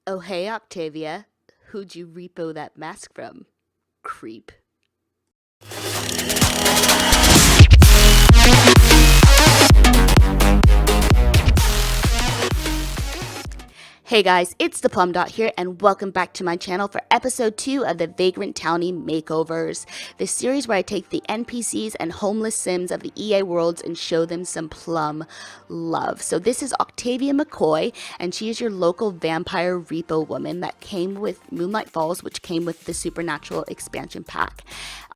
Oh, hey, Octavia. Who'd you repo that mask from? Creep. Hey guys, it's the Plum Dot here, and welcome back to my channel for episode 2 of the Vagrant Townie Makeovers, this series where I take the NPCs and homeless Sims of the EA worlds and show them some plum love. So this is Octavia McCoy, and she is your local vampire repo woman that came with Moonlight Falls, which came with the Supernatural expansion pack.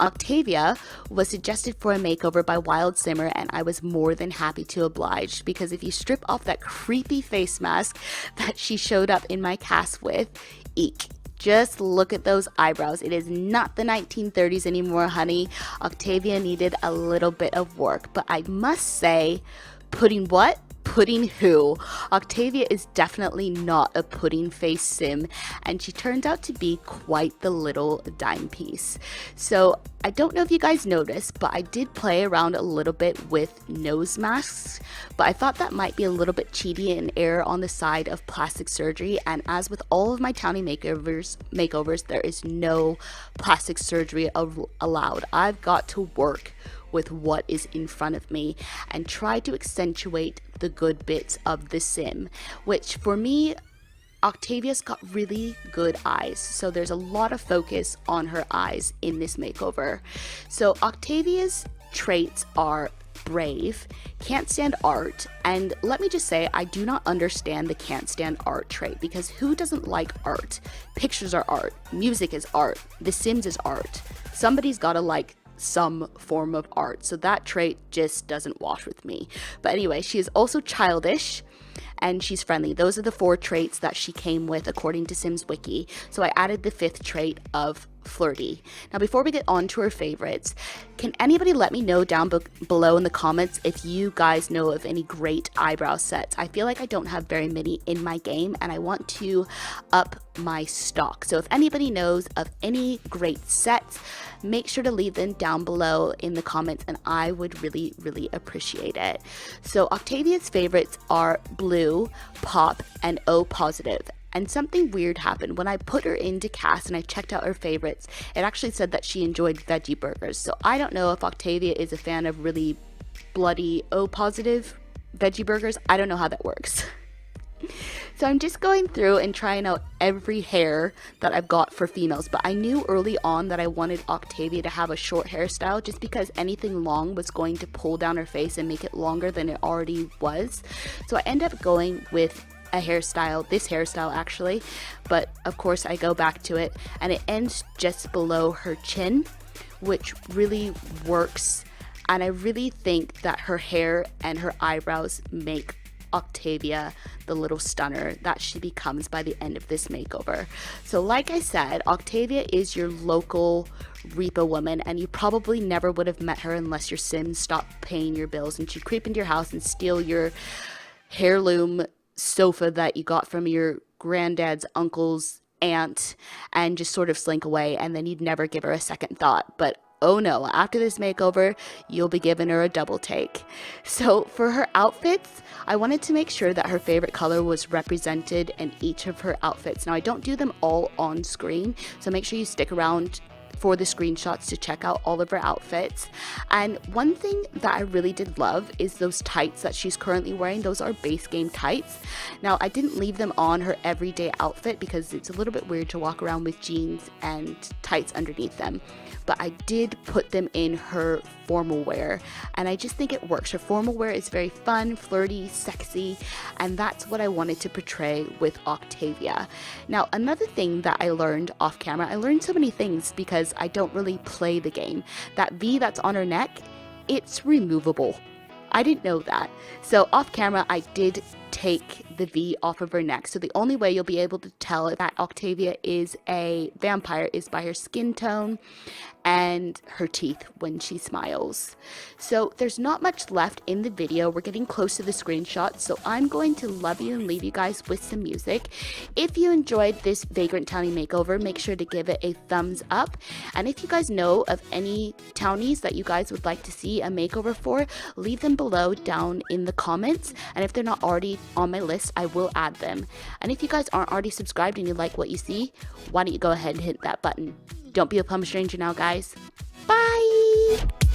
Octavia was suggested for a makeover by Wild Simmer, and I was more than happy to oblige, because if you strip off that creepy face mask that she showed up in my cast with, eek. Just look at those eyebrows. It is not the 1930s anymore, honey. Octavia needed a little bit of work, but I must say, pudding what? Pudding who? Octavia is definitely not a pudding face sim, and she turns out to be quite the little dime piece. So I don't know if you guys noticed, but I did play around a little bit with nose masks, but I thought that might be a little bit cheaty and err on the side of plastic surgery. And as with all of my Townie makeovers, there is no plastic surgery allowed. I've got to work with what is in front of me and try to accentuate the good bits of the sim, which for me, Octavia's got really good eyes, so there's a lot of focus on her eyes in this makeover. So Octavia's traits are brave, can't stand art, and let me just say, I do not understand the can't stand art trait, because who doesn't like art? Pictures are art, music is art, The Sims is art. Somebody's gotta like some form of art, so that trait just doesn't wash with me. But anyway, she is also childish and she's friendly. Those are the 4 traits that she came with according to SimsWiki, so I added the 5th trait of flirty. Now before we get on to her favorites, can anybody let me know down below in the comments if you guys know of any great eyebrow sets? I feel like I don't have very many in my game, and I want to up my stock. So if anybody knows of any great sets, make sure to leave them down below in the comments, and I would really appreciate it. So Octavia's favorites are blue, pop, and O positive. And something weird happened. When I put her into cast and I checked out her favorites, it actually said that she enjoyed veggie burgers. So I don't know if Octavia is a fan of really bloody O positive veggie burgers. I don't know how that works. So I'm just going through and trying out every hair that I've got for females, but I knew early on that I wanted Octavia to have a short hairstyle, just because anything long was going to pull down her face and make it longer than it already was. So I end up going with this hairstyle actually, but of course I go back to it, and it ends just below her chin, which really works, and I really think that her hair and her eyebrows make Octavia the little stunner that she becomes by the end of this makeover. So like I said, Octavia is your local repo woman, and you probably never would have met her unless your Sims stopped paying your bills and she'd creep into your house and steal your heirloom sofa that you got from your granddad's uncle's aunt and just sort of slink away, and then you'd never give her a second thought. But oh no, after this makeover, you'll be giving her a double take. So for her outfits, I wanted to make sure that her favorite color was represented in each of her outfits. Now I don't do them all on screen, so make sure you stick around for the screenshots to check out all of her outfits. And one thing that I really did love is those tights that she's currently wearing. Those are base game tights. Now I didn't leave them on her everyday outfit because it's a little bit weird to walk around with jeans and tights underneath them, but I did put them in her formal wear, and I just think it works. Her formal wear is very fun, flirty, sexy, and that's what I wanted to portray with Octavia. Now another thing that I learned off camera, I learned so many things because I don't really play the game. That V that's on her neck, it's removable. I didn't know that. So off camera I did take the V off of her neck, so the only way you'll be able to tell that Octavia is a vampire is by her skin tone and her teeth when she smiles. So there's not much left in the video. We're getting close to the screenshots, so I'm going to love you and leave you guys with some music. If you enjoyed this Vagrant Townie makeover, make sure to give it a thumbs up, and if you guys know of any townies that you guys would like to see a makeover for, leave them below down in the comments, and if they're not already on my list, I will add them. And if you guys aren't already subscribed and you like what you see, why don't you go ahead and hit that button. Don't be a plum stranger now, guys. Bye!